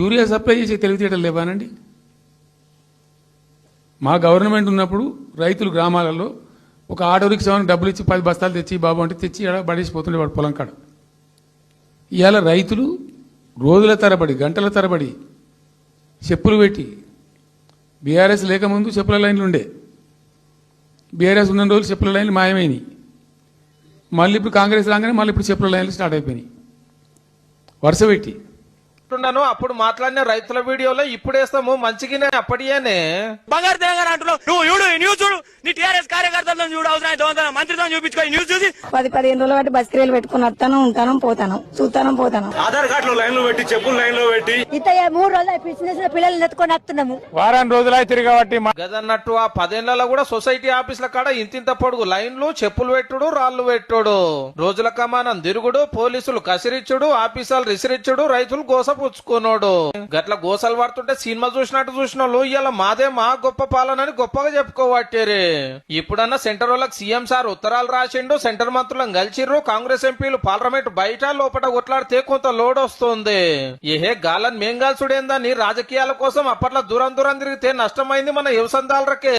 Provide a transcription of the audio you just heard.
Urea supply చేసే తెలివితేటలు లేవానండి? మా గవర్నమెంట్ ఉన్నప్పుడు రైతులు గ్రామాలలో ఒక ఆటో రిక్షాకి డబ్బులు ఇచ్చి 10 బస్తాలు తెచ్చి బాబు అంటే తెచ్చి పడేసిపోతుండే వాడు పొలం కాడ. ఇవాళ రైతులు రోజుల తరబడి గంటల తరబడి చెప్పులు పెట్టి, బీఆర్ఎస్ లేకముందు చెప్పుల లైన్లు ఉండే, బీఆర్ఎస్ ఉన్న రోజులు చెప్పుల లైన్లు మాయమైనవి. మళ్ళీ ఇప్పుడు కాంగ్రెస్ రాగానే మళ్ళీ ఇప్పుడు చెప్పుల లైన్లు స్టార్ట్ అయిపోయినాయి వరుస పెట్టి. అప్పుడు మాట్లాడిన రైతుల వీడియోలో ఇప్పుడు వేస్తాము మంచిగానే అప్పటియేనే బంగారు తెలంగాణ అంటున్నావు. నువ్వు న్యూస్ చూడు, నీ టీఆర్ఎస్ కార్యకర్తలను చూడు, అవసరం మంత్రితో చూపించుకో న్యూస్ చూసి. 10-15 రోజులు బట్టి బస్కిరీలు పెట్టుకుని వస్తాను, ఉంటాను, పోతాను, చూస్తాను, పోతాను. ఆధార్ కార్డులో లైన్లో పెట్టి, చెప్పులు లైన్లో పెట్టి 3 రోజులు పిల్లలు ఎత్తుకొని వస్తున్నాము. వారం రోజులు తిరిగి గదన్నట్టు ఆ 10 ఏళ్లలో కూడా సొసైటీ ఆఫీసుల కాడ ఇంతింత పొడుగు లైన్లు, చెప్పులు పెట్టుడు, రాళ్లు పెట్టుడు, రోజుల కమానం తిరుగుడు, పోలీసులు కసిరిచ్చుడు, ఆఫీసర్లు రిసిరిచ్చుడు, రైతులు గోసపుచ్చుకున్నాడు. గట్ల గోసలు పడుతుంటే సినిమా చూసినట్టు చూసిన వాళ్ళు ఇలా మాదే మా గొప్ప పాలనని గొప్పగా చెప్పుకోవట్టారే. ఇప్పుడన్నా సెంటర్ వాళ్ళకి సీఎం సార్ ఉత్తరాలు రాసిండు, సెంటర్ మంత్రులను కలిసిర్రు, కాంగ్రెస్ ఎంపీలు పార్లమెంట్ బయట లోపల కొట్లాడితే కొంత లోడ్ వస్తుంది. ఏహే గాలని మేం కాల్చుడేందని రాజకీయాల కోసం అప్పట్లో దూరం తిరిగితే నష్టమైంది మన యువసందాలకే.